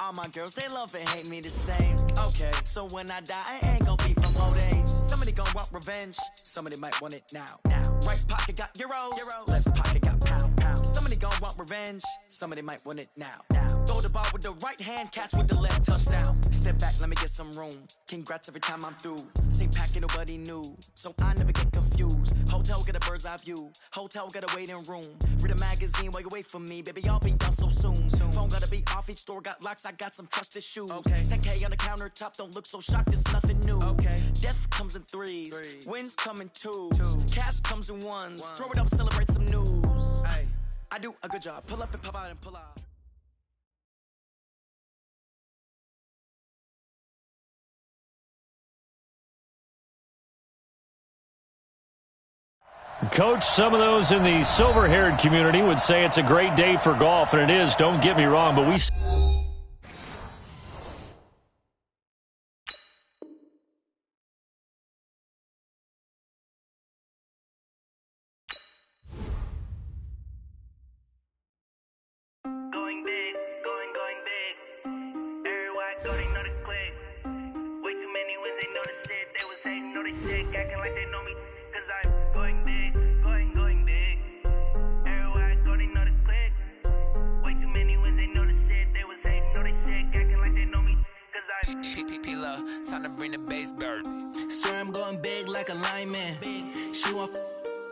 All my girls, they love and hate me the same. Okay, so when I die, I ain't gon' be from old age. Somebody gon' want revenge, somebody might want it now. Right pocket got euros, left pocket got pounds. Somebody gon' want revenge, somebody might want it now. Throw the ball with the right hand, catch with the left, touchdown. Step back, let me get some room. Congrats every time I'm through. Same packet, nobody knew, so I never get confused. Hotel get a bird's eye view, hotel got a waiting room. Read a magazine while you wait for me, baby, I'll be done so soon. Phone gotta be off, each store got locks, I got some trusted shoes. 10K on the countertop, don't look so shocked, it's nothing new. Death comes in threes, wins come in twos, cash comes in ones. Throw it up, celebrate some news. I do a good job, pull up and pop out and pull out. Coach, some of those in the silver-haired community would say it's a great day for golf, and it is, don't get me wrong, but we... Going big, going big. Everywhere I go, they know the click. Way too many wins, they know the shit. They was hating, know they sick, acting like they know me. Cause I'm going big, going big. Everywhere I go, they know the click. Way too many wins, they know the shit. They was hating, know they sick, acting like they know me. Cause I'm P-P-P-Love, time to bring the bass bird. Swear I'm going big like a lineman. She want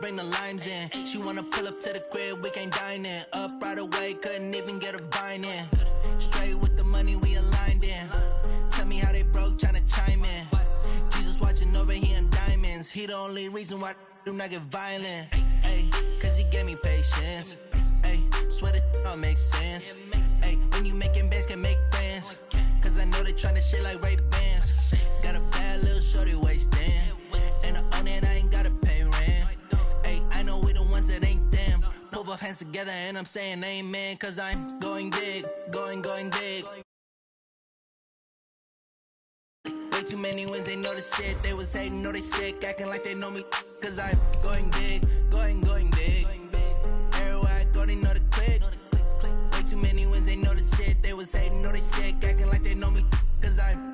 bring the limes in. She wanna pull up to the crib, we can't dine in. Up right away, couldn't even get a vine in. Straight with the money we aligned in. Tell me how they broke, tryna chime in. Jesus watching over here in diamonds. He the only reason why I do not get violent. Ay, cause he gave me patience. Ay, swear that all makes sense. Ay, when you making bands, can make friends. Cause I know they tryna shit like Ray-Bans. Got a bad little shorty wasting. And I own it, I ain't gotta pay rent. I know we the ones that ain't them. Pull both hands together and I'm saying amen. Cause I'm going big, going big. Way too many wins, they know the shit. They was hating, know they sick, acting like they know me. Cause I'm going big, going big. Everywhere I go, they know the click. Way too many wins, they know the shit. They was hating, know they sick, acting like they know me. Cause I'm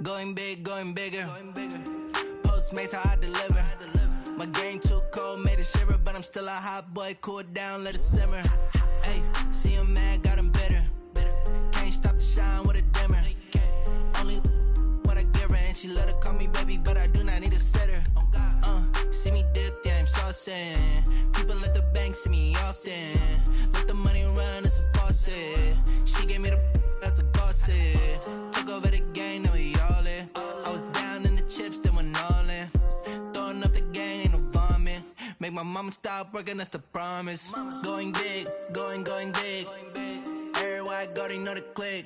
going big, going bigger. Postmates how I deliver. My game too cold, made it shiver, but I'm still a hot boy. Cool down, let it simmer. Hey, see him mad, got him bitter. Can't stop the shine with a dimmer. Only what I give her, and she let her call me baby, but I do not need a sitter. See me dip, yeah, I'm saucing. People at the bank see me often. Let the money run, it's a faucet. She gave me the that's a faucet. Took over the game, now we all in. I was down in the chips, then went all in. Throwing up the gang, ain't no vomit. Make my mama stop working, that's the promise. Going big, going big. Everywhere I go, they know the click.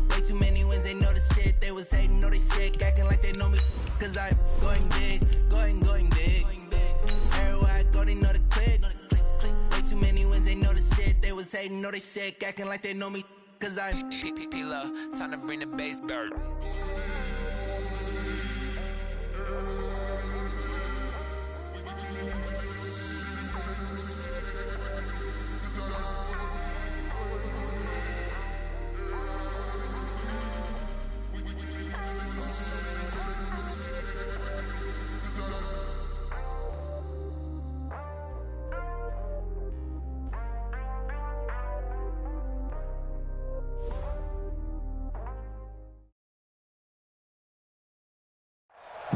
Way too many wins, they know the shit. They was hating, know they sick, acting like they know me. Cause I'm going big, going big. Everywhere I go, they know the click. Way too many wins, they know the shit. They was hating, know they sick, acting like they know me. Cause I'm P-P-P-Love, time to bring the bass bird.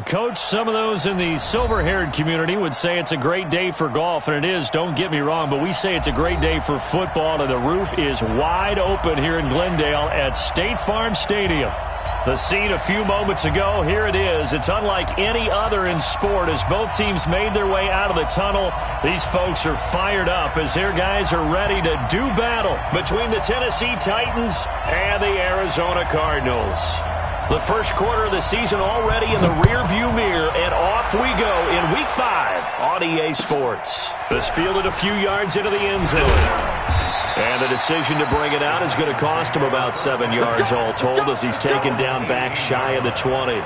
Coach, some of those in the silver-haired community would say it's a great day for golf, and it is, don't get me wrong, but we say it's a great day for football, and the roof is wide open here in Glendale at State Farm Stadium. The scene a few moments ago, here it is. It's unlike any other in sport as both teams made their way out of the tunnel. These folks are fired up as their guys are ready to do battle between the Tennessee Titans and the Arizona Cardinals. The first quarter of the season already in the rearview mirror, and off we go in Week 5 on EA Sports. This fielded a few yards into the end zone. And the decision to bring it out is going to cost him about 7 yards all told as he's taken down back shy of the 20.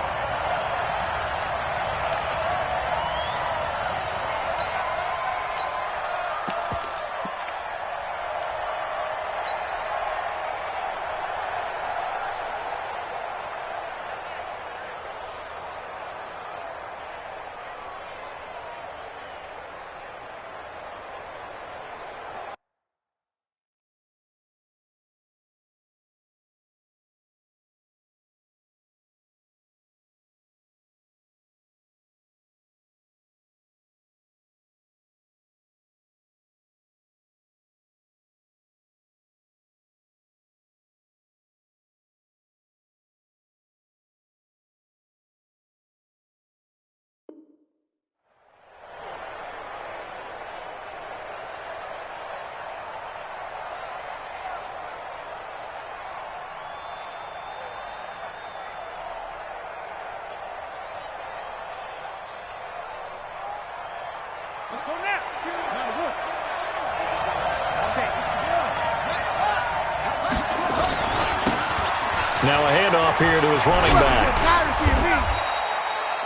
Now a handoff here to his running back.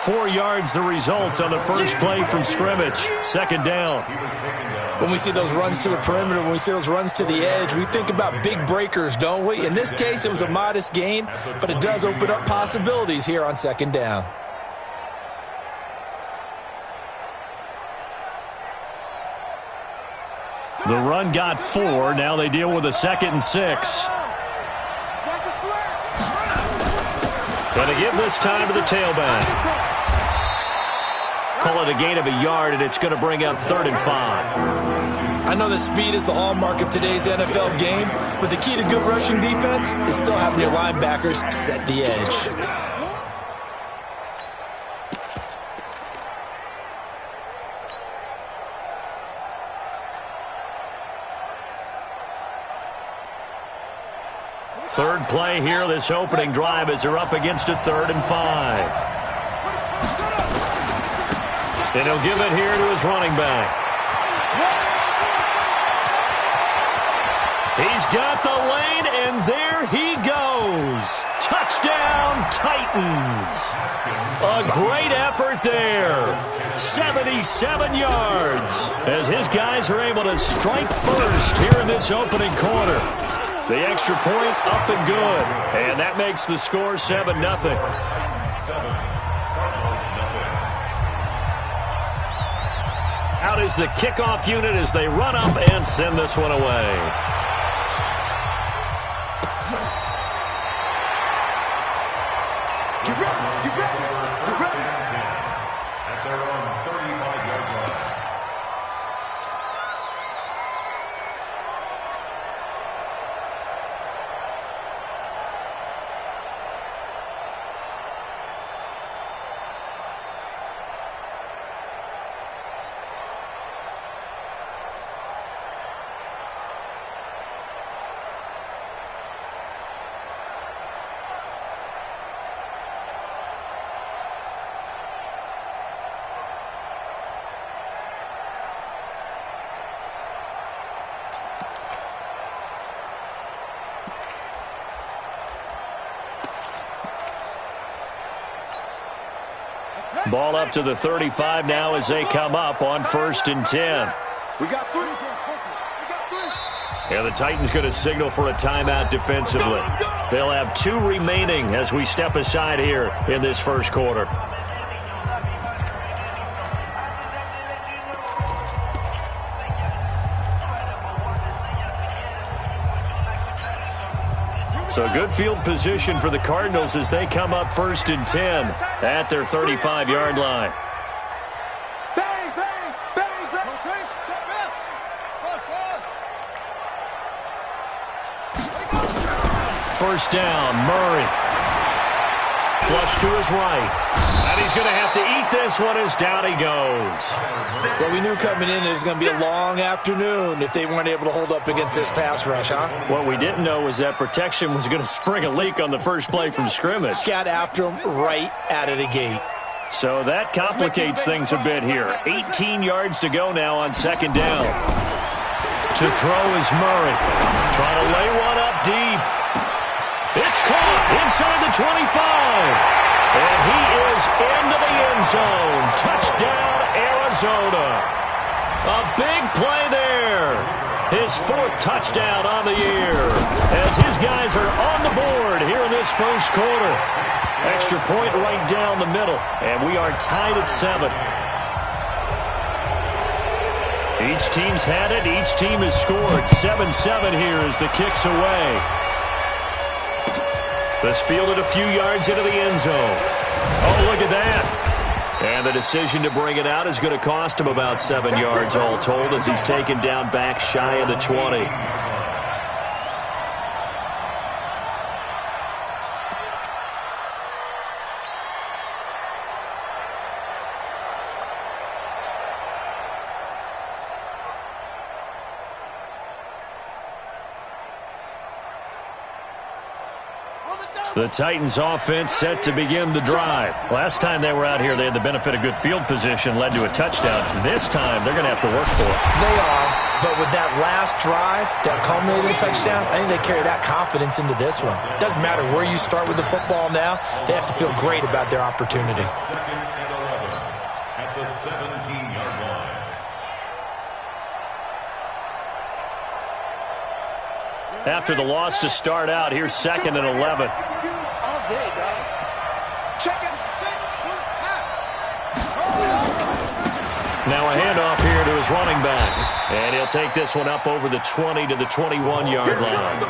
4 yards the result on the first play from scrimmage. Second down. When we see those runs to the perimeter, when we see those runs to the edge, we think about big breakers, don't we? In this case, it was a modest gain, but it does open up possibilities here on second down. The run got 4. Now they deal with a 2nd and 6. Going to give this time to the tailback. Call it a gain of a yard, and it's going to bring up 3rd and 5. I know that speed is the hallmark of today's NFL game, but the key to good rushing defense is still having your linebackers set the edge. Third play here, this opening drive, as they're up against a 3rd and 5. And he'll give it here to his running back. He's got the lane, and there he goes. Touchdown, Titans. A great effort there. 77 yards as his guys are able to strike first here in this opening quarter. The extra point up and good. And that makes the score 7-0. Out is the kickoff unit as they run up and send this one away. Get ready, get ready, get ready. At their own 35-yard line. Ball up to the 35 now as they come up on 1st and 10. We got 3. Yeah, the Titans going to signal for a timeout defensively. They'll have 2 remaining as we step aside here in this first quarter. So good field position for the Cardinals as they come up 1st and 10 at their 35-yard line. Bang, bang, bang, bang. First down, Murray. Flush to his right. And he's going to have to eat this one as down he goes. Well, we knew coming in it was going to be a long afternoon if they weren't able to hold up against this pass rush, huh? What we didn't know was that protection was going to spring a leak on the first play from scrimmage. Got after him right out of the gate. So that complicates things a bit here. 18 yards to go now on 2nd down. To throw is Murray. Trying to lay one up deep. It's caught inside the 25. And he is into the end zone. Touchdown, Arizona. A big play there. His 4th touchdown on the year. As his guys are on the board here in this first quarter. Extra point right down the middle. And we are tied at 7. Each team's had it. Each team has scored. 7-7 here as the kick's away. This fielded a few yards into the end zone. Oh, look at that. And the decision to bring it out is going to cost him about 7 yards all told as he's taken down back shy of the 20. The Titans offense set to begin the drive. Last time they were out here, they had the benefit of good field position, led to a touchdown. This time, they're going to have to work for it. They are. But with that last drive, that culminating touchdown, I think they carry that confidence into this one. It doesn't matter where you start with the football now. They have to feel great about their opportunity. 2nd and 11 at the 17-yard line. After the loss to start out, here's 2nd and 11. All day, dog. Check it. Now a handoff here to his running back. And he'll take this one up over the 20 to the 21-yard line.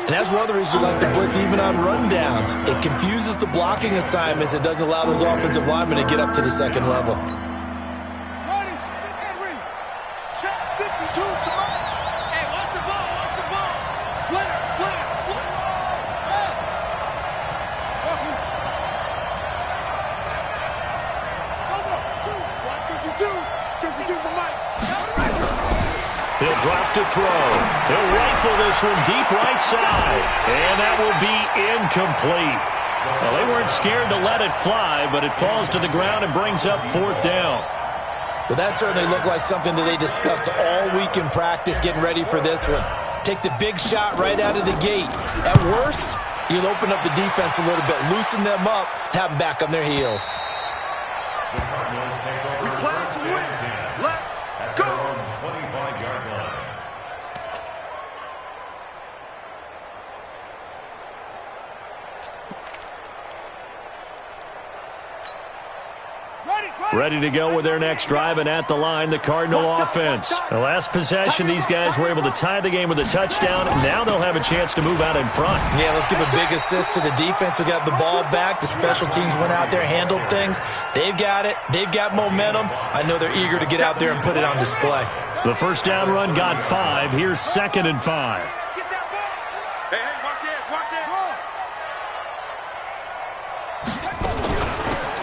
And that's one of the reasons you like to blitz even on rundowns. It confuses the blocking assignments. It doesn't allow those offensive linemen to get up to the second level. Ready, and read. Check 52. Come on. Hey, watch the ball. Watch the ball. Slam. Hey. Walk in. Go. 52 for Mike. He'll drop to throw. He'll rifle this one deep right side. And that will be incomplete. Well, they weren't scared to let it fly, but it falls to the ground and brings up 4th down. Well, that certainly looked like something that they discussed all week in practice getting ready for this one. Take the big shot right out of the gate. At worst, you'll open up the defense a little bit, loosen them up, have them back on their heels. The Cardinals take over Class 1st win. and 10 Let's at go. their own 25-yard line. Ready to go with their next drive, and at the line, the Cardinal offense. The last possession, these guys were able to tie the game with a touchdown. Now they'll have a chance to move out in front. Yeah, let's give a big assist to the defense who got the ball back. The special teams went out there, handled things. They've got it. They've got momentum. I know they're eager to get out there and put it on display. The first down run got 5. Here's 2nd and 5. Hey, watch it.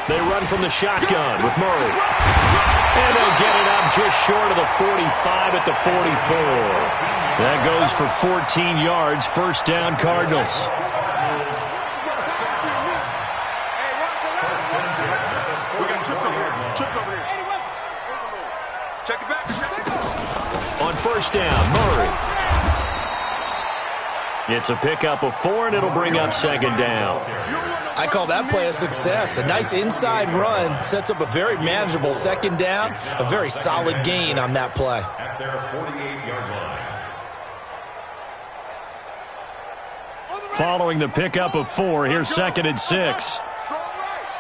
They run from the shotgun with Murray. And they'll get it up just short of the 45 at the 44. That goes for 14 yards. First down, Cardinals. We got trips over here. Check it back. On first down, Murray. It's a pickup of 4, and it'll bring up 2nd down. I call that play a success. A nice inside run sets up a very manageable 2nd down. A very solid gain on that play. At their 48-yard line. Following the pickup of 4, here's 2nd and 6. Strong right.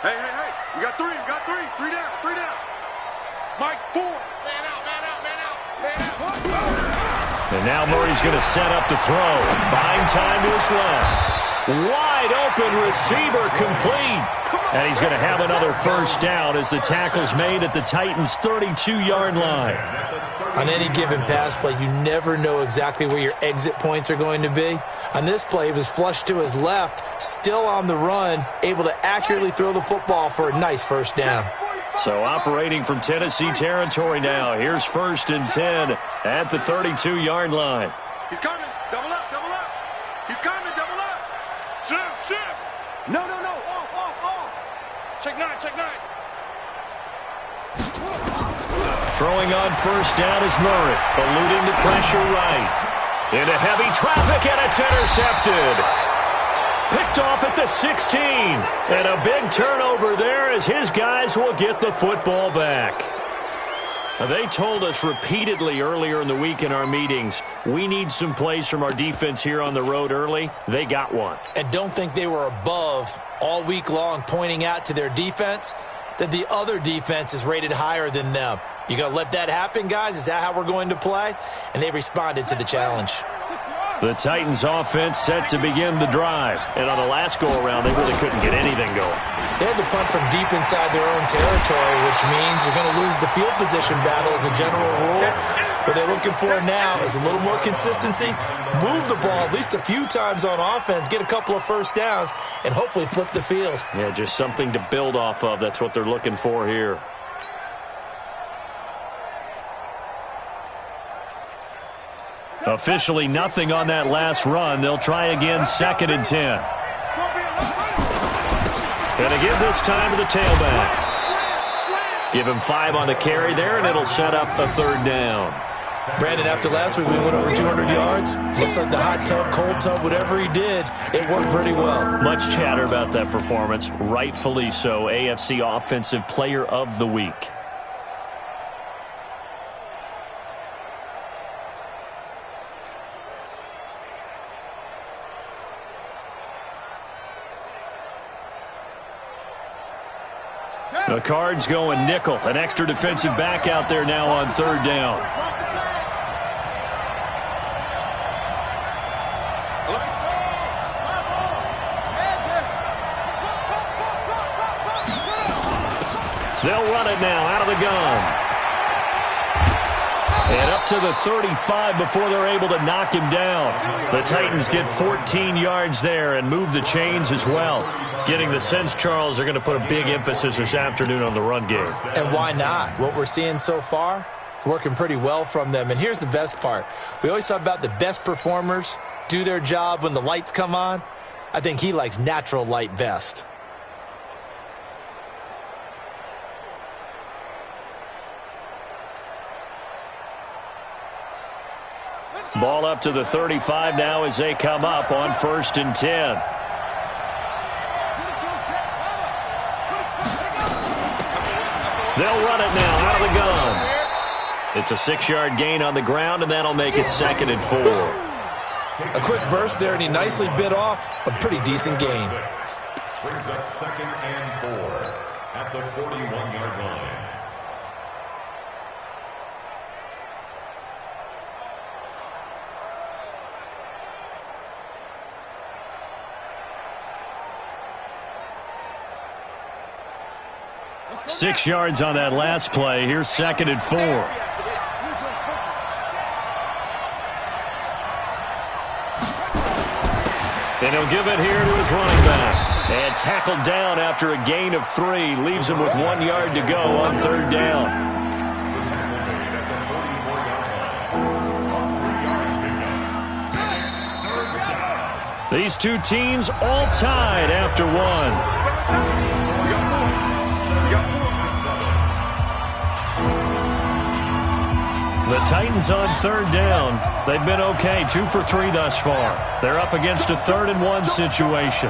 Hey. We got 3. 3 down. Mike, 4. Man out. And now Murray's going to set up to throw. Buying time to his left. Wide open receiver complete. And he's going to have another first down as the tackle's made at the Titans' 32-yard line. On any given pass play, you never know exactly where your exit points are going to be. On this play, he was flushed to his left, still on the run, able to accurately throw the football for a nice first down. So operating from Tennessee territory now. Here's 1st and 10 at the 32-yard line. He's coming. Double up. He's coming. Double up. Shift. No. Off. Check 9. Throwing on first down is Murray, eluding the pressure right. Into heavy traffic, and it's intercepted. Picked off at the 16. And a big turnover there as his guys will get the football back. Now, they told us repeatedly earlier in the week in our meetings, we need some plays from our defense here on the road early. They got one. And don't think they were above all week long pointing out to their defense that the other defense is rated higher than them. You going to let that happen, guys? Is that how we're going to play? And they responded to the challenge. The Titans offense set to begin the drive. And on the last go-around, they really couldn't get anything going. They had to punt from deep inside their own territory, which means you're going to lose the field position battle as a general rule. What they're looking for now is a little more consistency, move the ball at least a few times on offense, get a couple of first downs, and hopefully flip the field. Yeah, just something to build off of. That's what they're looking for here. Officially nothing on that last run. They'll try again, 2nd and 10. And again this time to the tailback. Give him 5 on the carry there, and it'll set up a 3rd down. Brandon, after last week, we went over 200 yards. Looks like the hot tub, cold tub, whatever he did, it worked pretty well. Much chatter about that performance. Rightfully so. AFC Offensive Player of the Week. The Cards going nickel. An extra defensive back out there now on 3rd down. They'll run it now out of the gun. And up to the 35 before they're able to knock him down. The Titans get 14 yards there and move the chains as well. Getting the sense, Charles, they're going to put a big emphasis this afternoon on the run game. And why not? What we're seeing so far, it's working pretty well from them. And here's the best part. We always talk about the best performers do their job when the lights come on. I think he likes natural light best. Ball up to the 35 now as they come up on 1st and 10. They'll run it now out of the gun. It's a 6-yard gain on the ground, and that'll make it 2nd and 4. A quick burst there, and he nicely bit off a pretty decent gain. Brings up 2nd and 4 at the 41-yard line. Six yards on that last play. Here's 2nd and 4. And he'll give it here to his running back. And tackled down after a gain of 3. Leaves him with 1 yard to go on 3rd down. These two teams all tied after 1. The Titans on 3rd down. They've been okay, 2 for 3 thus far. They're up against a 3rd and 1 situation.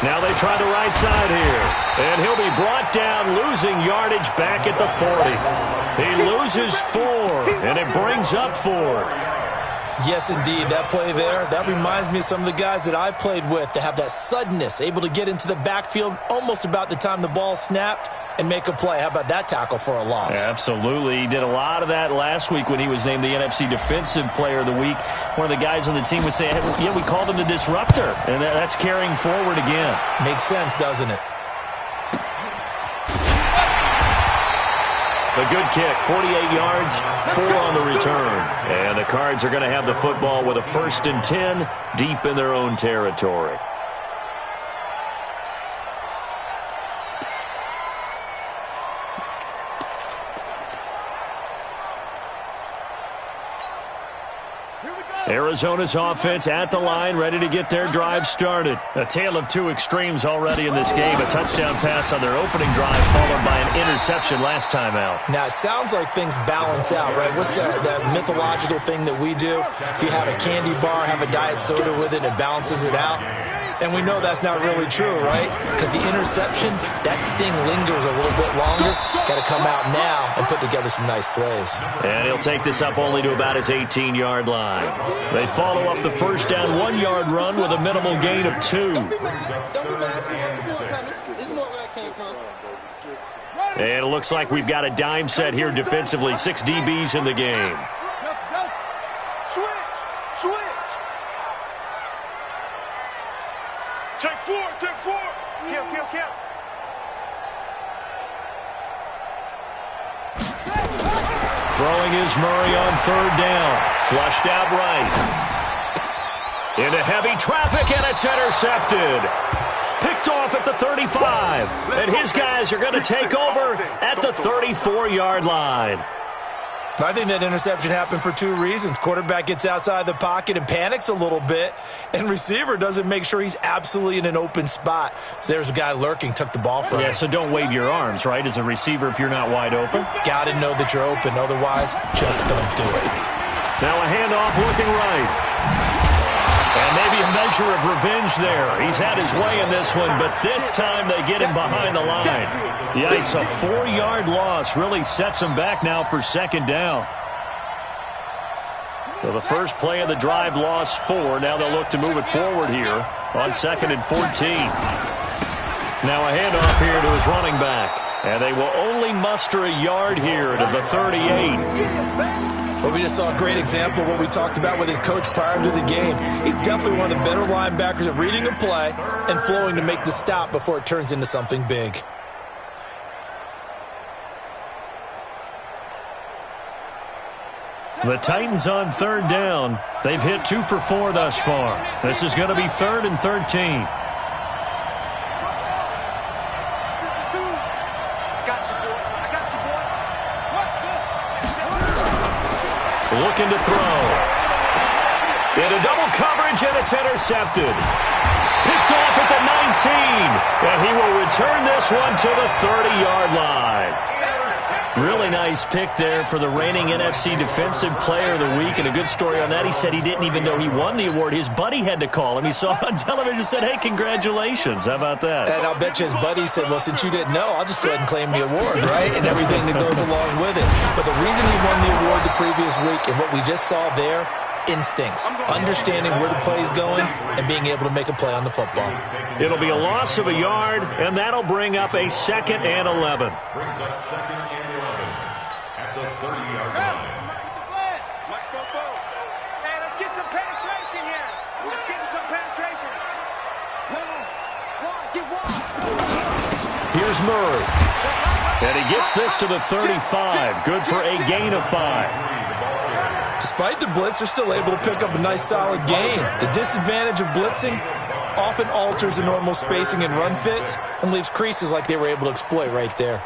Now they try the right side here. And he'll be brought down, losing yardage back at the 40. He loses 4, and it brings up 4. Yes, indeed. That play there, that reminds me of some of the guys that I played with that have that suddenness, able to get into the backfield almost about the time the ball snapped and make a play. How about that tackle for a loss? Absolutely. He did a lot of that last week when he was named the NFC Defensive Player of the Week. One of the guys on the team would say, yeah, we called him the disruptor, and that's carrying forward again. Makes sense, doesn't it? A good kick, 48 yards, 4 on the return. And the Cards are going to have the football with a 1st and 10 deep in their own territory. Arizona's offense at the line, ready to get their drive started. A tale of 2 extremes already in this game. A touchdown pass on their opening drive, followed by an interception last time out. Now, it sounds like things balance out, right? What's that mythological thing that we do? If you have a candy bar, have a diet soda with it, it balances it out. And we know that's not really true, right? Because the interception, that sting lingers a little bit longer. Got to come out now and put together some nice plays. And he'll take this up only to about his 18-yard line. They follow up the first down 1-yard run with a minimal gain of 2. And it looks like we've got a dime set here defensively. 6 DBs in the game. Take 4. Kill. Throwing is Murray on 3rd down. Flushed out right. Into heavy traffic, and it's intercepted. Picked off at the 35. And his guys are going to take over at the 34-yard line. I think that interception happened for two reasons. Quarterback gets outside the pocket and panics a little bit, and receiver doesn't make sure he's absolutely in an open spot. So there's a guy lurking, took the ball from him. Yeah, so don't wave your arms, right, as a receiver if you're not wide open. Got to know that you're open. Otherwise, just don't do it. Now a handoff looking right. And maybe a measure of revenge there. He's had his way in this one, but this time they get him behind the line. Yikes, a 4-yard loss really sets him back now for second down. So the first play of the drive lost 4. Now they'll look to move it forward here on 2nd and 14. Now a handoff here to his running back. And they will only muster a yard here to the 38. Well, we just saw a great example of what we talked about with his coach prior to the game. He's definitely one of the better linebackers at reading a play and flowing to make the stop before it turns into something big. The Titans on 3rd down. They've hit 2 for 4 thus far. This is going to be 3rd and 13. Looking to throw. Into double coverage, and it's intercepted. Picked off at the 19. And he will return this one to the 30-yard line. Really nice pick there for the reigning NFC Defensive Player of the Week. And a good story on that. He said he didn't even know he won the award. His buddy had to call him. He saw it on television and said, hey, congratulations. How about that? And I'll bet you his buddy said, well, since you didn't know, I'll just go ahead and claim the award, right? And everything that goes along with it. But the reason he won the award the previous week and what we just saw there, instincts, understanding where the play is going and being able to make a play on the football. It'll be a loss of a yard, and that'll bring up a 2nd and 11. Brings up 2nd and 11 at the 30-yard line. Hey, let's get some penetration here. Let's get some penetration. Get wide. Here's Murray. And he gets this to the 35. Good for a gain of 5. Despite the blitz, they're still able to pick up a nice solid gain. The disadvantage of blitzing often alters the normal spacing and run fits and leaves creases like they were able to exploit right there.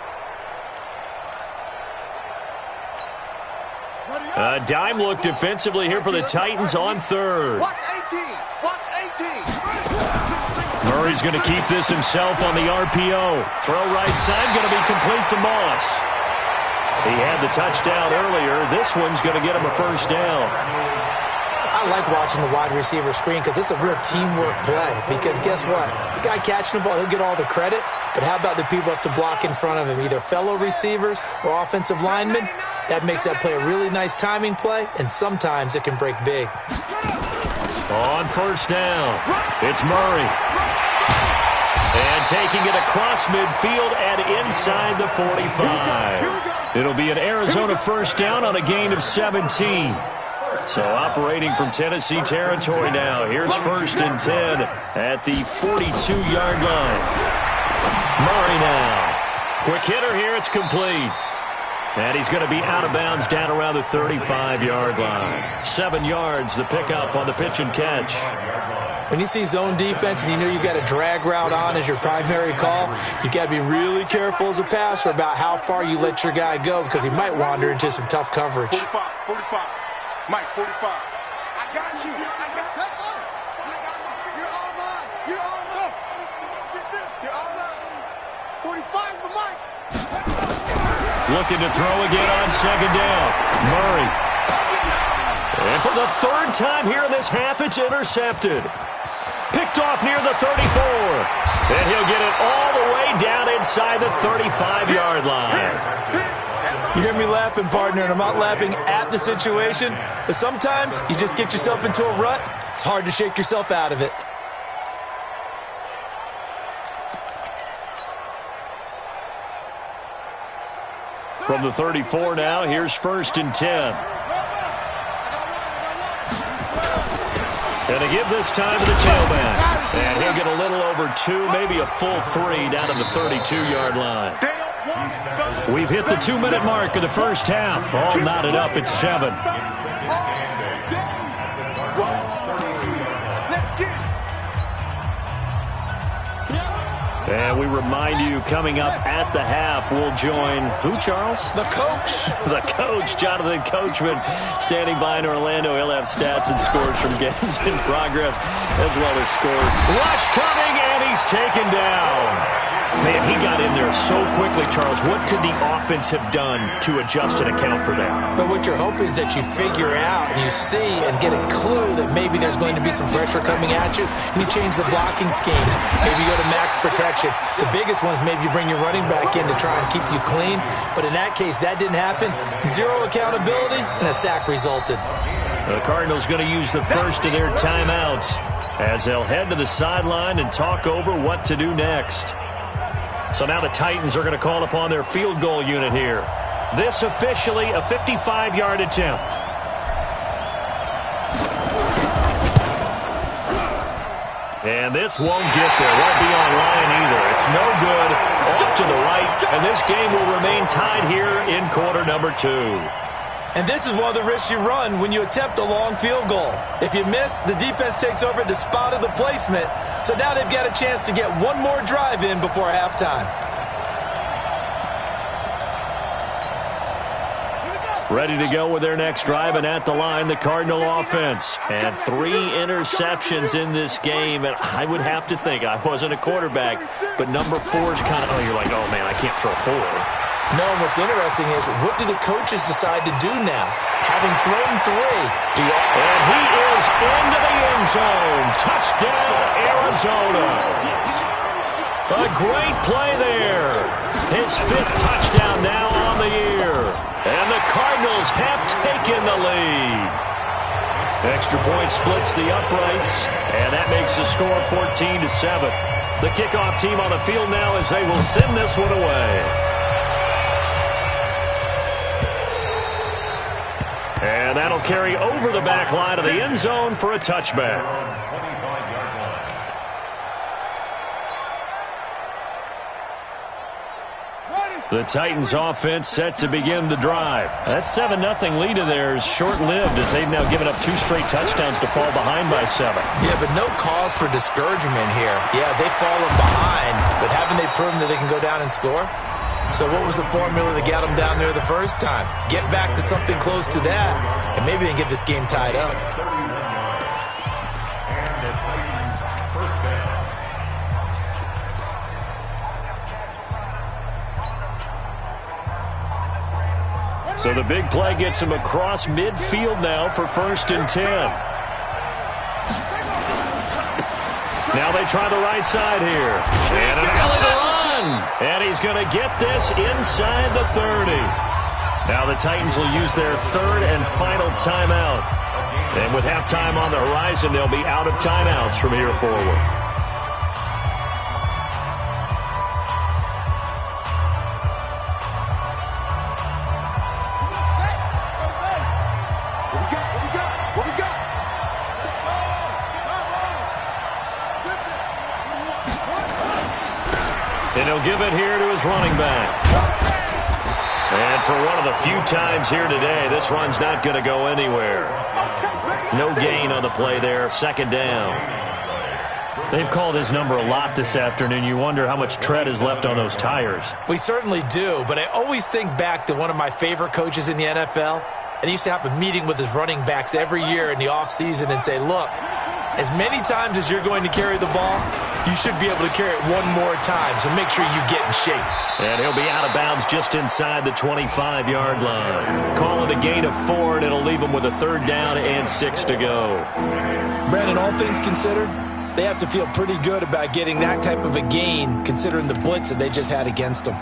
A dime look defensively here for the Titans on 3rd. Watch 18. Watch 18. Murray's going to keep this himself on the RPO. Throw right side, going to be complete to Moss. He had the touchdown earlier. This one's going to get him a first down. I like watching the wide receiver screen because it's a real teamwork play. Because guess what? The guy catching the ball, he'll get all the credit. But how about the people up to block in front of him, either fellow receivers or offensive linemen? That makes that play a really nice timing play, and sometimes it can break big. On first down, it's Murray. And taking it across midfield and inside the 45. It'll be an Arizona first down on a gain of 17. So operating from Tennessee territory now. Here's 1st and 10 at the 42-yard line. Murray now. Quick hitter here. It's complete. And he's going to be out of bounds down around the 35-yard line. 7 yards, the pickup on the pitch and catch. When you see zone defense and you know you got a drag route on as your primary call, you got to be really careful as a passer about how far you let your guy go because he might wander into some tough coverage. 45. Mike, 45. I got you. I got you. You're all mine. You're all mine. Get this. You're all mine. 45's the mic. Looking to throw again on 2nd down. Murray. And for the 3rd time here in this half, it's intercepted. Picked off near the 34. And he'll get it all the way down inside the 35-yard line. You hear me laughing, partner, and I'm not laughing at the situation, but sometimes you just get yourself into a rut. It's hard to shake yourself out of it. From the 34 now, here's 1st and 10. And to give this time to the tailback. And he'll get a little over 2, maybe a full 3 down to the 32-yard line. We've hit the 2-minute mark of the first half. All knotted up at 7. And we remind you, coming up at the half, we'll join who, Charles? The coach. The coach, Jonathan Coachman, standing by in Orlando. He'll have stats and scores from games in progress, as well as scores. Rush coming, and he's taken down. Man, he got in there so quickly, Charles. What could the offense have done to adjust and account for that? But what you're hoping is that you figure out and you see and get a clue that maybe there's going to be some pressure coming at you, and you change the blocking schemes. Maybe you go to max protection. The biggest one is maybe you bring your running back in to try and keep you clean. But in that case, that didn't happen. Zero accountability, and a sack resulted. The Cardinals going to use the first of their timeouts as they'll head to the sideline and talk over what to do next. So now the Titans are going to call upon their field goal unit here. This officially a 55-yard attempt. And this won't get there. Won't be on line either. It's no good. Off to the right. And this game will remain tied here in quarter number 2. And this is one of the risks you run when you attempt a long field goal. If you miss, the defense takes over at the spot of the placement. So now they've got a chance to get one more drive in before halftime. Ready to go with their next drive, and at the line, the Cardinal offense. And 3 interceptions in this game, and I would have to think, I wasn't a quarterback, but number 4 is kind of, you're like, oh man, I can't throw 4. No, what's interesting is, what do the coaches decide to do now? Having thrown 3, and he is into the end zone. Touchdown, Arizona. A great play there. His 5th touchdown now on the year. And the Cardinals have taken the lead. Extra point splits the uprights, and that makes the score 14-7. The kickoff team on the field now as they will send this one away. And that'll carry over the back line of the end zone for a touchback. The Titans offense set to begin the drive. That 7-0 lead of theirs short-lived as they've now given up 2 straight touchdowns to fall behind by 7. Yeah, but no cause for discouragement here. Yeah, they've fallen behind, but haven't they proven that they can go down and score? So what was the formula that got them down there the first time? Get back to something close to that, and maybe they can get this game tied up. So the big play gets him across midfield now for 1st and 10. Now they try the right side here. And an alley to run. And he's going to get this inside the 30. Now the Titans will use their 3rd and final timeout. And with halftime on the horizon, they'll be out of timeouts from here forward. And he'll give it here to his running back. And for one of the few times here today, this run's not going to go anywhere. No gain on the play there. 2nd down. They've called his number a lot this afternoon. You wonder how much tread is left on those tires. We certainly do, but I always think back to one of my favorite coaches in the NFL. And he used to have a meeting with his running backs every year in the offseason and say, look, as many times as you're going to carry the ball, you should be able to carry it one more time, so make sure you get in shape. And he'll be out of bounds just inside the 25-yard line. Call it a gain of 4, and it'll leave him with a 3rd down and 6 to go. Brandon, all things considered, they have to feel pretty good about getting that type of a gain, considering the blitz that they just had against them.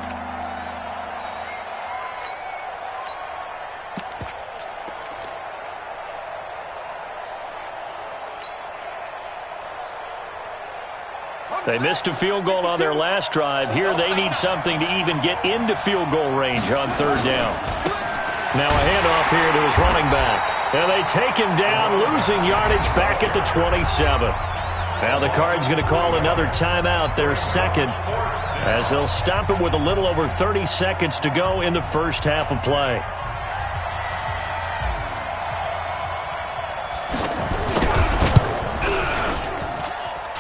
They missed a field goal on their last drive. Here they need something to even get into field goal range on 3rd down. Now a handoff here to his running back. And they take him down, losing yardage back at the 27. Now the Cards going to call another timeout, their 2nd, as they'll stop it with a little over 30 seconds to go in the first half of play.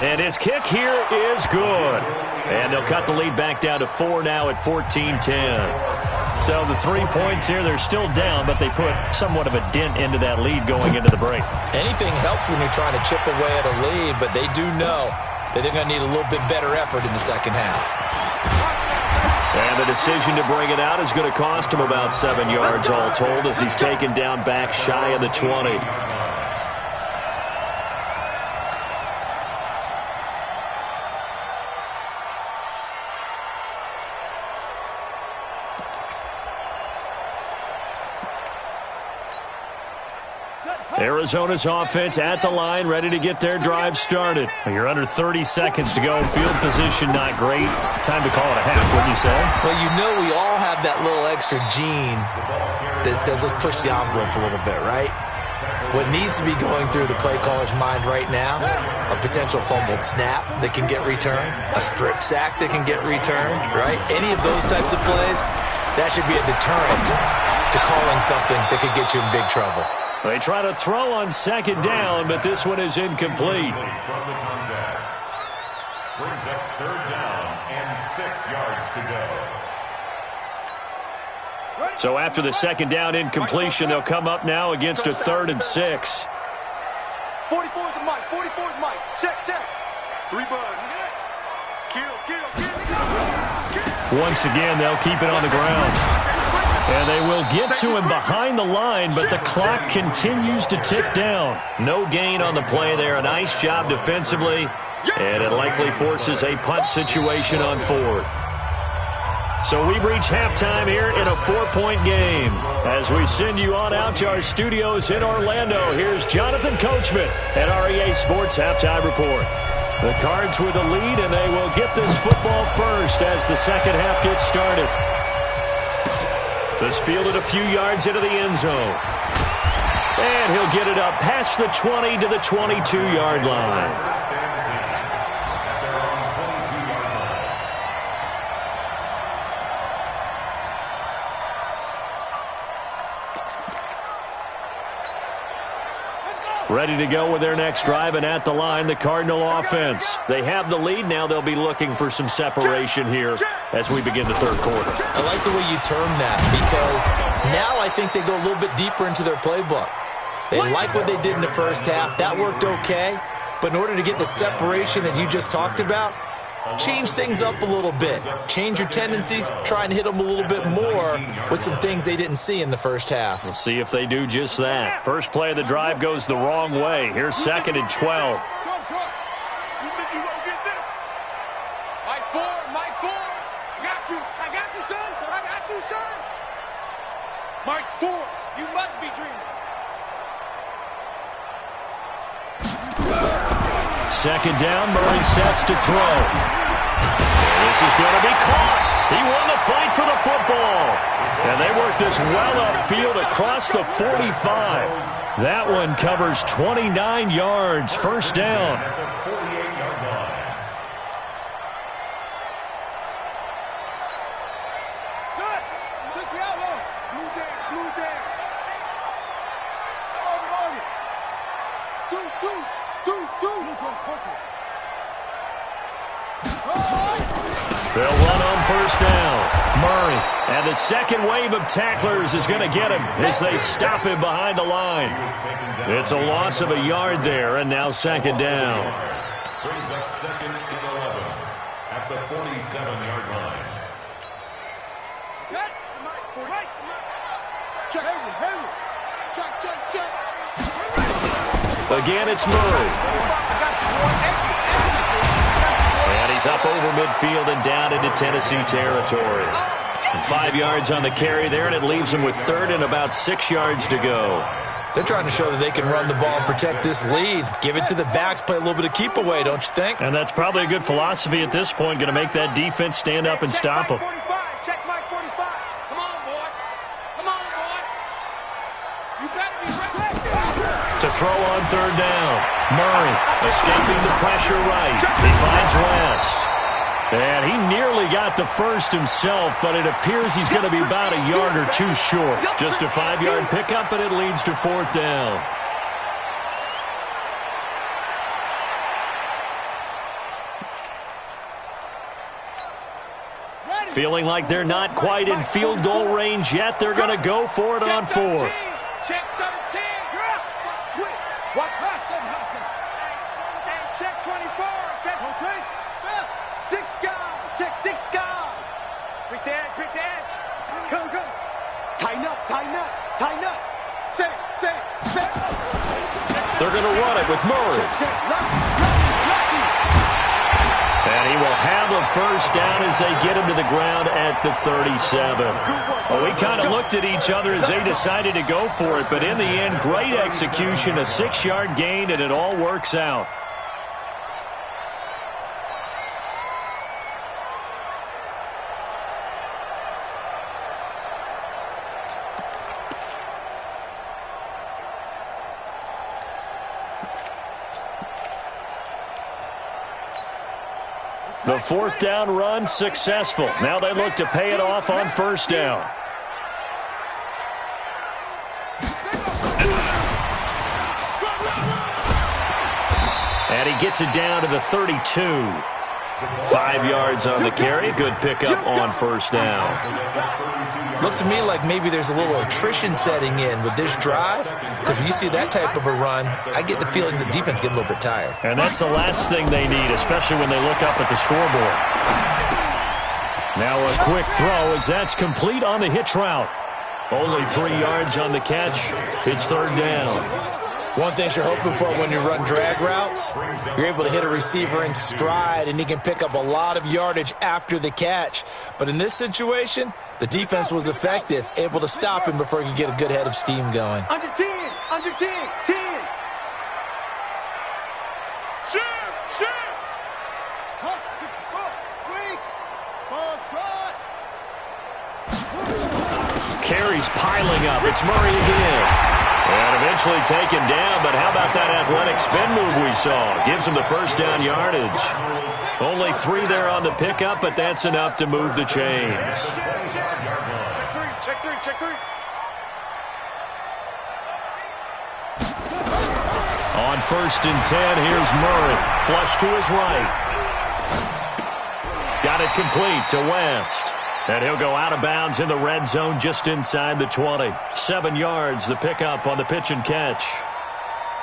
And his kick here is good. And they'll cut the lead back down to 4 now at 14-10. So the 3 points here, they're still down, but they put somewhat of a dent into that lead going into the break. Anything helps when you're trying to chip away at a lead, but they do know that they're going to need a little bit better effort in the second half. And the decision to bring it out is going to cost him about 7 yards all told as he's taken down back shy of the 20. Arizona's offense at the line, ready to get their drive started. You're under 30 seconds to go. Field position not great. Time to call it a half, wouldn't you say? Well, you know we all have that little extra gene that says let's push the envelope a little bit, right? What needs to be going through the play caller's mind right now, a potential fumbled snap that can get returned, a strip sack that can get returned, right? Any of those types of plays, that should be a deterrent to calling something that could get you in big trouble. They try to throw on second down, but this one is incomplete. From the contact. Brings up third down and 6 yards to go. So after the second down incompletion, they'll come up now against a 3rd and 6. 44 is the mic. 44 is Mike. Check. 3 buds. Kill. Once again, they'll keep it on the ground. And they will get to him behind the line, but the clock continues to tick down. No gain on the play there. A nice job defensively, and it likely forces a punt situation on 4th. So we've reached halftime here in a 4-point game. As we send you on out to our studios in Orlando, here's Jonathan Coachman at REA Sports Halftime Report. The Cards with the lead, and they will get this football first as the second half gets started. This fielded a few yards into the end zone. And he'll get it up past the 20 to the 22-yard line. Ready to go with their next drive, and at the line, the Cardinal offense. They have the lead. Now they'll be looking for some separation here as we begin the third quarter. I like the way you term that, because now I think they go a little bit deeper into their playbook. They like what they did in the first half. That worked okay. But in order to get the separation that you just talked about, change things up a little bit. Change your tendencies. Try and hit them a little bit more with some things they didn't see in the first half. We'll see if they do just that. First play of the drive goes the wrong way. Here's 2nd and 12. Mike 4, you must be dreaming. 2nd down, Murray sets to throw. This is going to be caught. He won the fight for the football. And they work this well upfield across the 45. That one covers 29 yards. First down. They'll run on first down. Murray, and the second wave of tacklers is going to get him as they stop him behind the line. It's a loss of a yard there, and now 2nd down. Brings up 2nd and 11 at the 47-yard line. Check. Again, it's Murray. And he's up over midfield and down into Tennessee territory. And 5 yards on the carry there, and it leaves him with 3rd and about 6 yards to go. They're trying to show that they can run the ball and protect this lead. Give it to the backs, play a little bit of keep away, don't you think? And that's probably a good philosophy at this point, going to make that defense stand up and stop them. Check Mike 45. Come on, boy. You better be ready. To throw on 3rd down. Murray escaping the pressure right. He finds West. And he nearly got the first himself, but it appears he's going to be about a yard or two short. Just a 5-yard pickup, and it leads to 4th down. Feeling like they're not quite in field goal range yet. They're going to go for it on fourth. Check 13. Watch quick. Watch Hassan. Check 24. Check 6 guard. Check 6 guard. Quick the edge. Come. Tighten up. Set it. They're going to run it with Murray. And he will have a first down as they get him to the ground at the 37. Well, we kind of looked at each other as they decided to go for it, but in the end, great execution, a 6-yard gain, and it all works out. The fourth down run successful. Now they look to pay it off on first down. And he gets it down to the 32. 5 yards on the carry. Good pickup on first down. Looks to me like maybe there's a little attrition setting in with this drive, because when you see that type of a run, I get the feeling the defense getting a little bit tired. And that's the last thing they need, especially when they look up at the scoreboard. Now a quick throw as that's complete on the hitch route. Only 3 yards on the catch. It's third down. One thing you're hoping for when you run drag routes, you're able to hit a receiver in stride, and he can pick up a lot of yardage after the catch. But in this situation, the defense was effective, able to stop him before he could get a good head of steam going. Under 10. Shoot. Hot, 6, 4, 3, ball trot. Carries piling up. It's Murray again. And eventually taken down, but how about that athletic spin move we saw? Gives him the first down yardage. Only 3 there on the pickup, but that's enough to move the chains. Check three. On first and 10, here's Murray. Flush to his right. Got it complete to West. And he'll go out of bounds in the red zone just inside the 20. 7 yards, the pickup on the pitch and catch.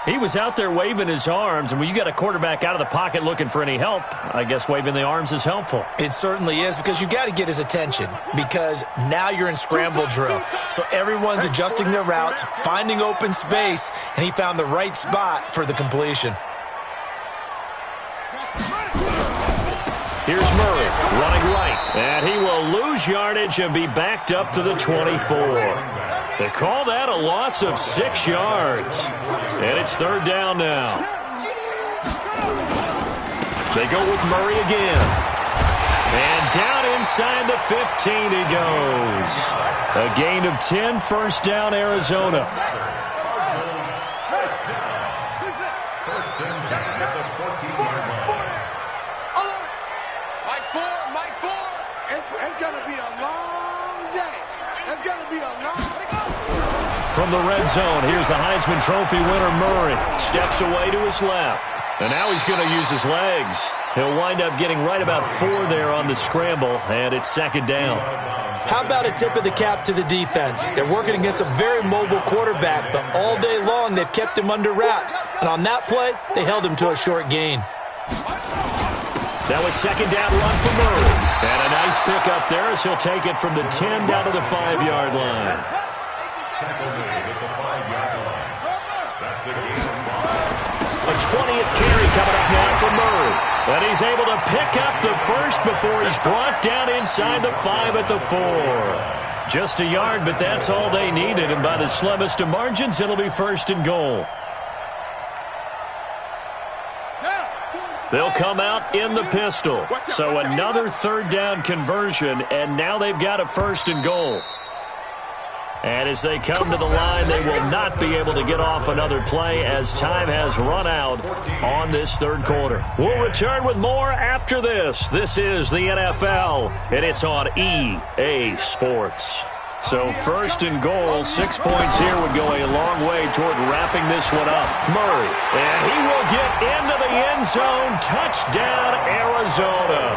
He was out there waving his arms, and when you got a quarterback out of the pocket looking for any help, I guess waving the arms is helpful. It certainly is, because you got to get his attention, because now you're in scramble drill. So everyone's adjusting their routes, finding open space, and he found the right spot for the completion. Here's Murray running right, and he will lose yardage and be backed up to the 24. They call that a loss of 6 yards, and it's third down now. They go with Murray again, and down inside the 15 he goes. A gain of 10, first down Arizona. First and 10 at the 14-yard line. It's going to be a long day. It's going to be a long day. From the red zone, here's the Heisman Trophy winner Murray. Steps away to his left. And now he's going to use his legs. He'll wind up getting right about 4 there on the scramble, and it's second down. How about a tip of the cap to the defense? They're working against a very mobile quarterback, but all day long they've kept him under wraps. And on that play, they held him to a short gain. That was second down run for Murray. And a nice pickup there as he'll take it from the 10 down to the 5-yard line. Tackle made at the 5-yard line. That's a gain of 5. A 20th carry coming up now for Murray. And he's able to pick up the first before he's brought down inside the 5 at the 4. Just a yard, but that's all they needed. And by the slimmest of margins, it'll be first and goal. They'll come out in the pistol. So another third down conversion, and now they've got a first and goal. And as they come to the line, they will not be able to get off another play as time has run out on this third quarter. We'll return with more after this. This is the NFL, and it's on EA Sports. So first and goal, 6 points here would go a long way toward wrapping this one up. Murray, and he will get into the end zone. Touchdown, Arizona.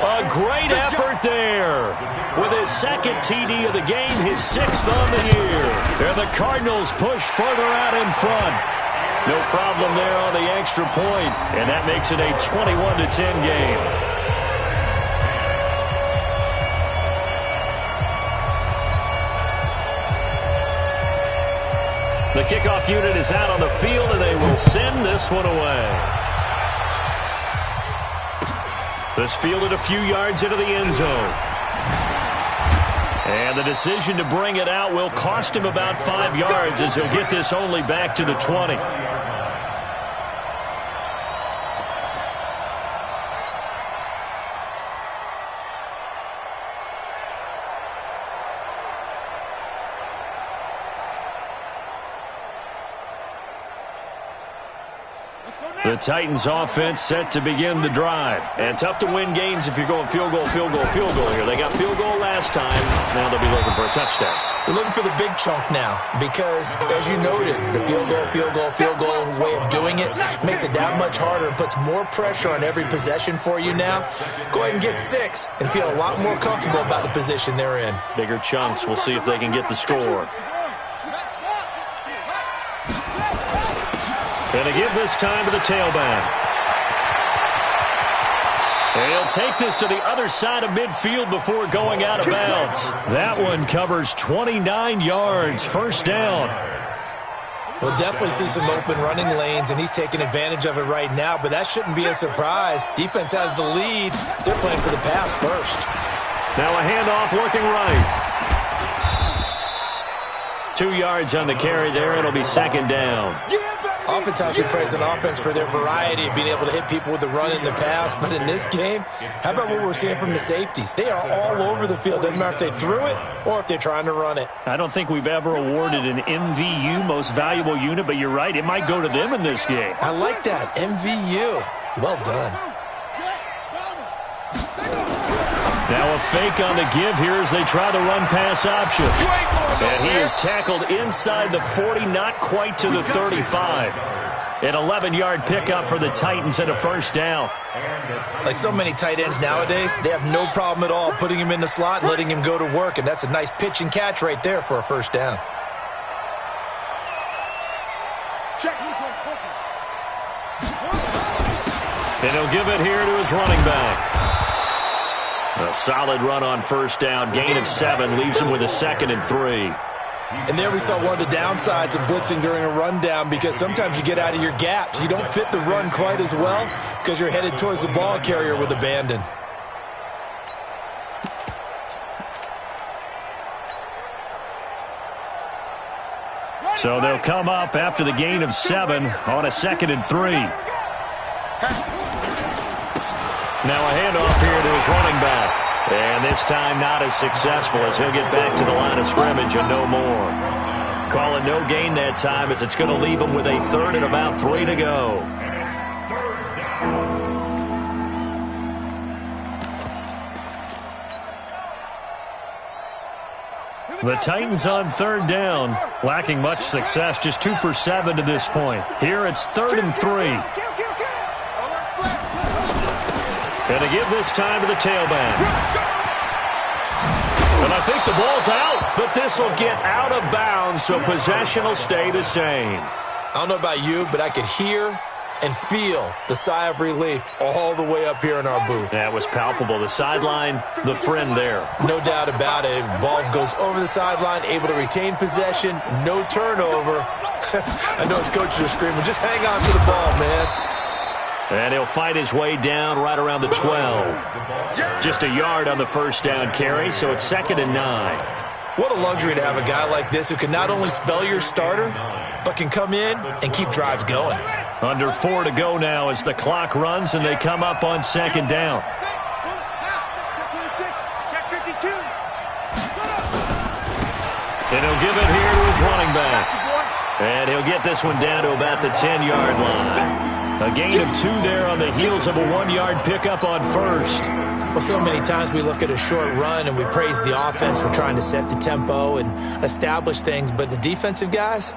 A great effort there. With his second TD of the game, his 6th on the year. And the Cardinals push further out in front. No problem there on the extra point, and that makes it a 21-10 game. The kickoff unit is out on the field, and they will send this one away. This fielded a few yards into the end zone. And the decision to bring it out will cost him about 5 yards as he'll get this only back to the 20. The Titans offense set to begin the drive. And tough to win games if you're going field goal, field goal, field goal here. They got field goal last time. Now they'll be looking for a touchdown. They're looking for the big chunk now because, as you noted, the field goal way of doing it makes it that much harder and puts more pressure on every possession for you now. Go ahead and get 6 and feel a lot more comfortable about the position they're in. Bigger chunks. We'll see if they can get the score. And to give this time to the tailback. And he'll take this to the other side of midfield before going out of bounds. That one covers 29 yards. First down. We'll definitely see some open running lanes, and he's taking advantage of it right now, but that shouldn't be a surprise. Defense has the lead. They're playing for the pass first. Now a handoff working right. 2 yards on the carry there. It'll be second down. Oftentimes we praise an offense for their variety of being able to hit people with the run and the pass. But in this game, how about what we're seeing from the safeties? They are all over the field. Doesn't matter if they threw it or if they're trying to run it. I don't think we've ever awarded an MVU, most valuable unit, but you're right. It might go to them in this game. I like that. MVU. Well done. Now a fake on the give here as they try the run-pass option. And he is tackled inside the 40, not quite to the 35. An 11-yard pickup for the Titans and a first down. Like so many tight ends nowadays, they have no problem at all putting him in the slot and letting him go to work, and that's a nice pitch and catch right there for a first down. And he'll give it here to his running back. A solid run on first down. Gain of 7 leaves him with a 2nd and 3. And there we saw one of the downsides of blitzing during a rundown, because sometimes you get out of your gaps. You don't fit the run quite as well because you're headed towards the ball carrier with abandon. So they'll come up after the gain of 7 on a 2nd and 3. Now a handoff here to his running back. And this time not as successful as he'll get back to the line of scrimmage and no more. Calling no gain that time as it's going to leave him with a 3rd and about 3 to go. The Titans on 3rd down, lacking much success, just 2 for 7 to this point. Here it's 3rd and 3. And to give this time to the tailback. And I think the ball's out, but this will get out of bounds, so possession will stay the same. I don't know about you, but I could hear and feel the sigh of relief all the way up here in our booth. That was palpable. The sideline, the friend there. No doubt about it. The ball goes over the sideline, able to retain possession, no turnover. I know his coaches are screaming, just hang on to the ball, man. And he'll fight his way down right around the 12. Just a yard on the first down carry, so it's 2nd and 9. What a luxury to have a guy like this who can not only spell your starter, but can come in and keep drives going. Under 4 to go now as the clock runs and they come up on 2nd down. And he'll give it here to his running back. And he'll get this one down to about the 10-yard line. A gain of 2 there on the heels of a 1-yard pickup on first. Well, so many times we look at a short run and we praise the offense for trying to set the tempo and establish things, but the defensive guys,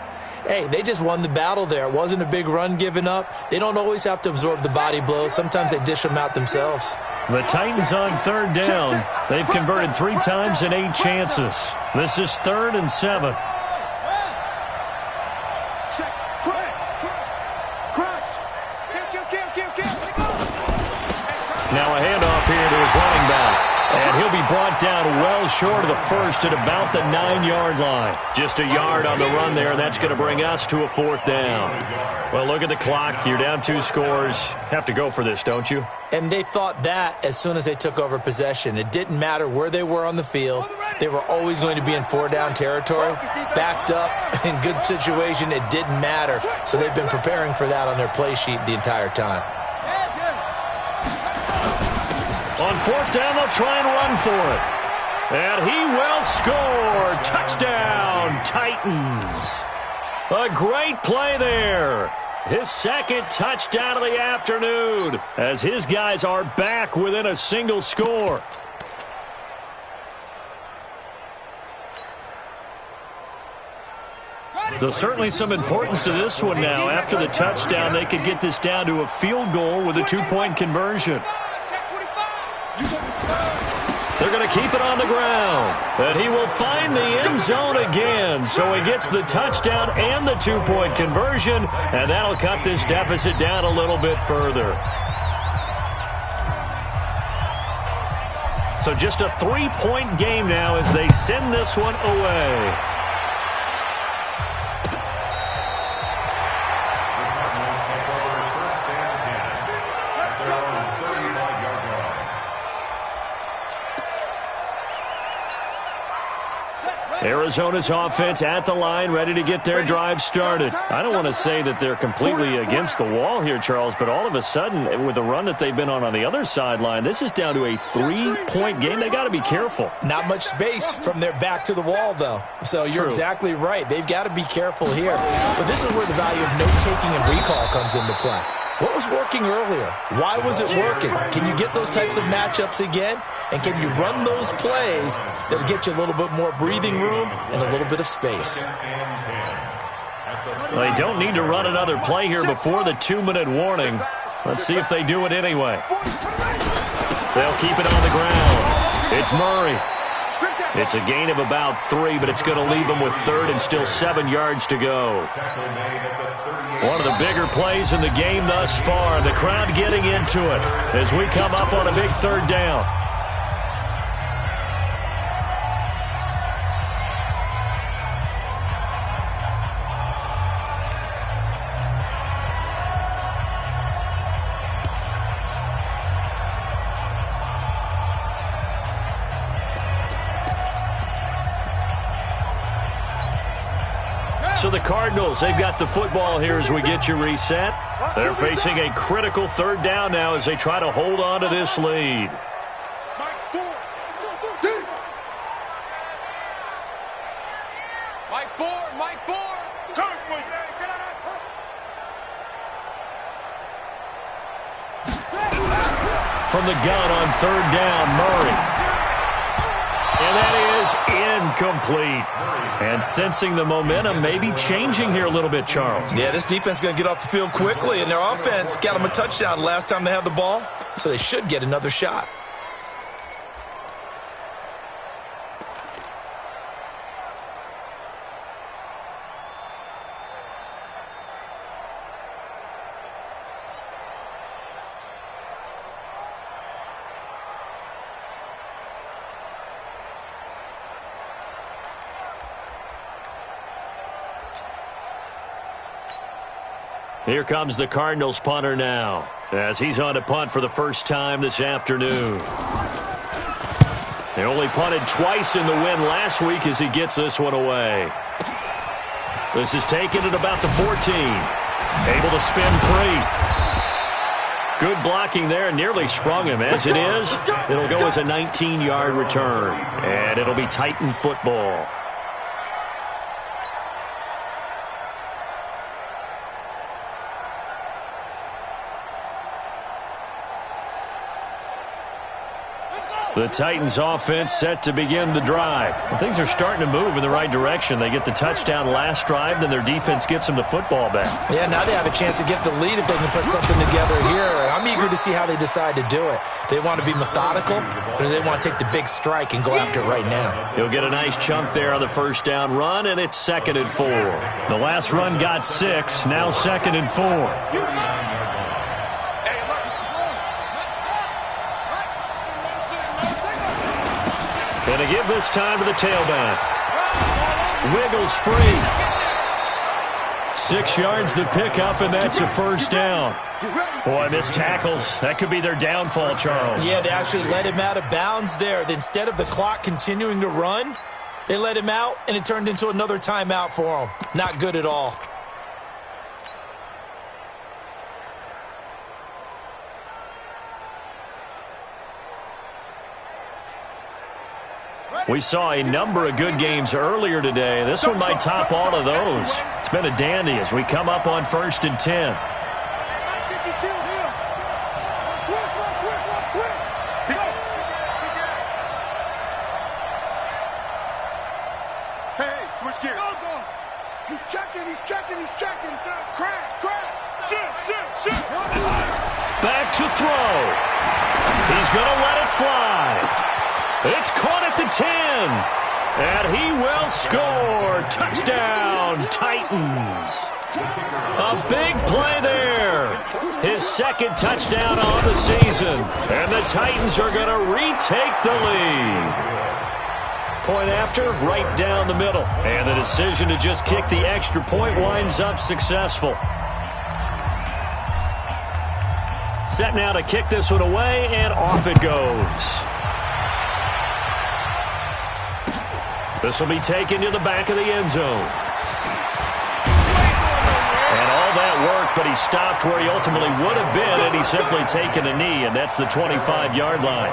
hey, they just won the battle there. It wasn't a big run given up. They don't always have to absorb the body blows. Sometimes they dish them out themselves. The Titans on 3rd down. They've converted 3 times in 8 chances. This is 3rd and 7. Now a handoff here to his running back. And he'll be brought down well short of the first at about the 9-yard line. Just a yard on the run there, and that's going to bring us to a 4th down. Well, look at the clock. You're down 2 scores. Have to go for this, don't you? And they thought that as soon as they took over possession. It didn't matter where they were on the field. They were always going to be in 4-down territory. Backed up, in good situation, it didn't matter. So they've been preparing for that on their play sheet the entire time. On 4th down, they'll try and run for it. And he will score. Touchdown, Titans. A great play there. His 2nd touchdown of the afternoon as his guys are back within a single score. So certainly some importance to this one now. After the touchdown, they could get this down to a field goal with a 2-point conversion. They're going to keep it on the ground. And he will find the end zone again. So he gets the touchdown and the 2-point conversion. And that'll cut this deficit down a little bit further. So just a 3-point game now as they send this one away. Arizona's offense at the line, ready to get their drive started. I don't want to say that they're completely against the wall here, Charles, but all of a sudden, with the run that they've been on the other sideline, this is down to a 3-point game. They got to be careful. Not much space from their back to the wall, though. So you're exactly right. They've got to be careful here. But this is where the value of note-taking and recall comes into play. What was working earlier? Why was it working? Can you get those types of matchups again? And can you run those plays that'll get you a little bit more breathing room and a little bit of space? Well, they don't need to run another play here before the 2-minute warning. Let's see if they do it anyway. They'll keep it on the ground. It's Murray. It's a gain of about 3, but it's going to leave them with 3rd and still 7 yards to go. One of the bigger plays in the game thus far. The crowd getting into it as we come up on a big 3rd down. So the Cardinals, they've got the football here as we get you reset. They're facing a critical 3rd down now as they try to hold on to this lead. From the gun on 3rd down, Murray. And that is incomplete. And sensing the momentum maybe changing here a little bit, Charles. Yeah, this defense is going to get off the field quickly, and their offense got them a touchdown last time they had the ball, so they should get another shot. Here comes the Cardinals punter now as he's on to punt for the first time this afternoon. They only punted twice in the win last week as he gets this one away. This is taken at about the 14. Able to spin free. Good blocking there, nearly sprung him. As it is, it'll go as a 19-yard return. And it'll be Titan football. The Titans offense set to begin the drive. Well, things are starting to move in the right direction. They get the touchdown last drive, then their defense gets them the football back. Yeah, now they have a chance to get the lead if they can put something together here. I'm eager to see how they decide to do it. They want to be methodical, or do they want to take the big strike and go after it right now? He'll get a nice chunk there on the first down run, and it's 2nd and 4. The last run got 6, now 2nd and 4. Going to give this time to the tailback. Wiggles free. 6 yards the pickup, and that's a first down. Boy, missed tackles. That could be their downfall, Charles. Yeah, they actually let him out of bounds there. Instead of the clock continuing to run, they let him out, and it turned into another timeout for him. Not good at all. We saw a number of good games earlier today. This one might top all of those. It's been a dandy as we come up on 1st and 10. Hey, switch gears. He's checking. Crash. Shoot. Back to throw. He's going to let it fly. It's caught at the 10. And he will score. Touchdown, Titans. A big play there. His 2nd touchdown on the season. And the Titans are going to retake the lead. Point after, right down the middle. And the decision to just kick the extra point winds up successful. Set now to kick this one away, and off it goes. This will be taken to the back of the end zone. And all that work, but he stopped where he ultimately would have been, and he's simply taken a knee, and that's the 25-yard line.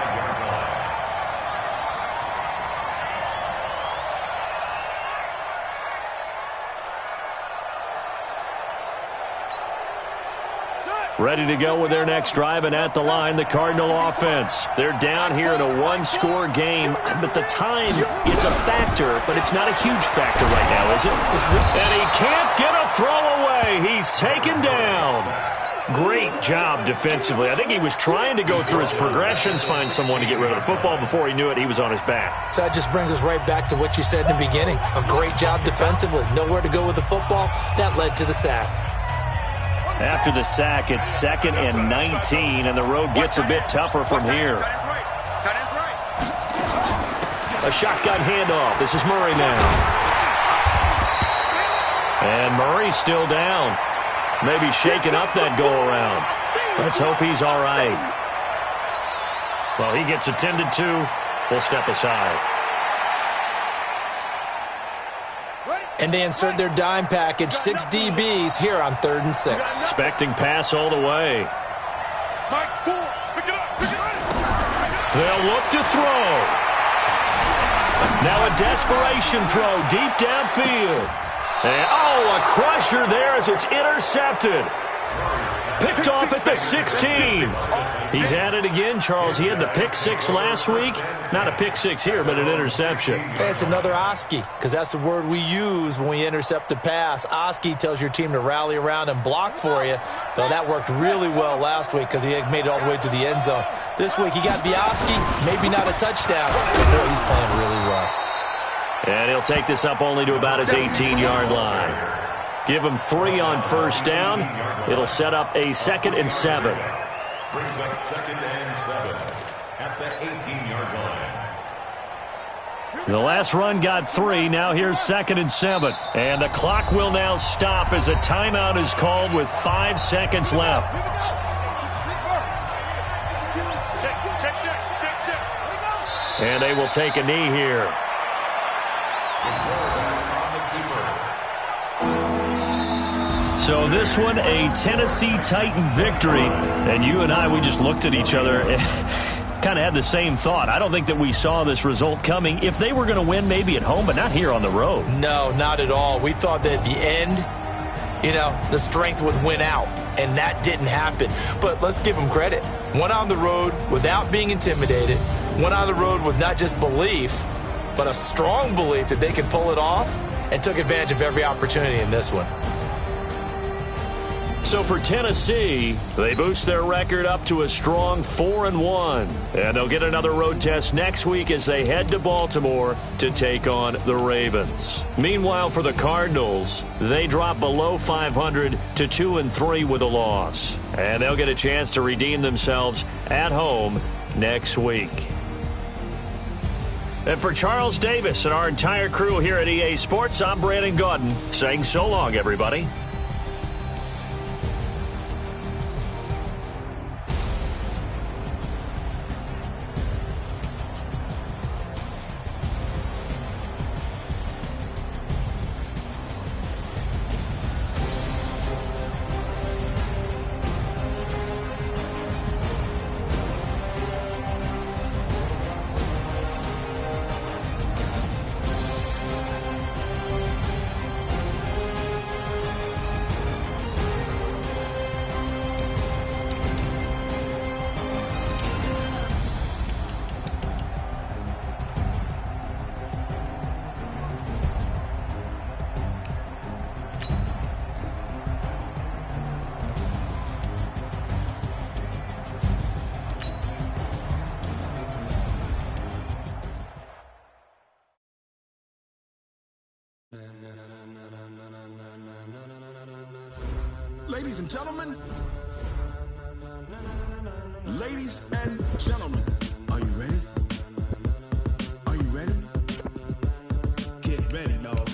Ready to go with their next drive, and at the line, the Cardinal offense. They're down here in a one-score game, but the time, it's a factor, but it's not a huge factor right now, is it? And he can't get a throw away. He's taken down. Great job defensively. I think he was trying to go through his progressions, find someone to get rid of the football. Before he knew it, he was on his back. So that just brings us right back to what you said in the beginning. A great job defensively. Nowhere to go with the football. That led to the sack. After the sack, it's 2nd and 19, and the road gets a bit tougher from here. A shotgun handoff. This is Murray now. And Murray's still down. Maybe shaking up that go-around. Let's hope he's all right. Well, he gets attended to. We'll step aside. And they insert their dime package, 6 DBs here on 3rd and 6. Expecting pass all the way. They'll look to throw. Now a desperation throw deep downfield. And, a crusher there as it's intercepted. Picked off at the 16. He's at it again, Charles. He had the pick 6 last week. Not a pick 6 here, but an interception. It's another Oski, because that's the word we use when we intercept a pass. Oski tells your team to rally around and block for you. So that worked really well last week because he had made it all the way to the end zone. This week he got the Oski, maybe not a touchdown. Boy, he's playing really well. And he'll take this up only to about his 18-yard line. Give him 3 on first down. It'll set up a 2nd and 7. Brings up 2nd and 7 at the 18-yard line. The last run got 3. Now here's 2nd and 7. And the clock will now stop as a timeout is called with 5 seconds left. And they will take a knee here. So this one, a Tennessee Titan victory. And you and I, we just looked at each other and kind of had the same thought. I don't think that we saw this result coming. If they were going to win, maybe at home, but not here on the road. No, not at all. We thought that at the end, the strength would win out, and that didn't happen. But let's give them credit. Went on the road without being intimidated, went on the road with not just belief, but a strong belief that they could pull it off, and took advantage of every opportunity in this one. So for Tennessee, they boost their record up to a strong 4-1. And they'll get another road test next week as they head to Baltimore to take on the Ravens. Meanwhile, for the Cardinals, they drop below 500 to 2-3 with a loss. And they'll get a chance to redeem themselves at home next week. And for Charles Davis and our entire crew here at EA Sports, I'm Brandon Gaudin saying so long, everybody. Ladies and gentlemen, are you ready? Are you ready? Get ready, dog.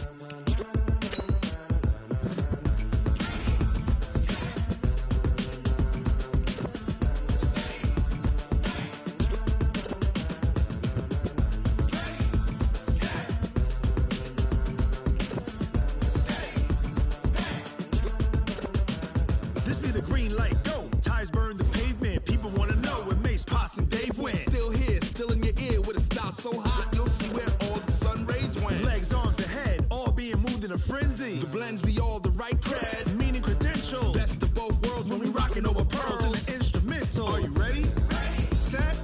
This be the green light, go. Tires burn the pavement. People want to know where Mace, Potts, and Dave went. Still here, still in your ear with a style so hot, you'll see where all the sun rays went. Legs, arms, and head, all being moved in a frenzy. The blends be all the right cred, meaning credentials. Best of both worlds when we rockin' over pearls in the instrumental. Are you ready? Ready. Set.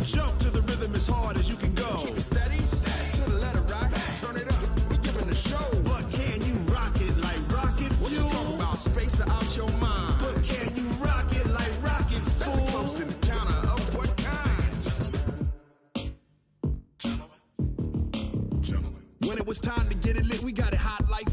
Jump to the rhythm as hard as you can go. Keep it steady. To the letter rock. Turn it up. We giving the show. But can you rock it like rocket fuel? What you talking about? Space out your mind. But can you rock it like rockets, fool? That's a close encounter of what kind? Gentlemen. When it was time to get it lit, we got it hot like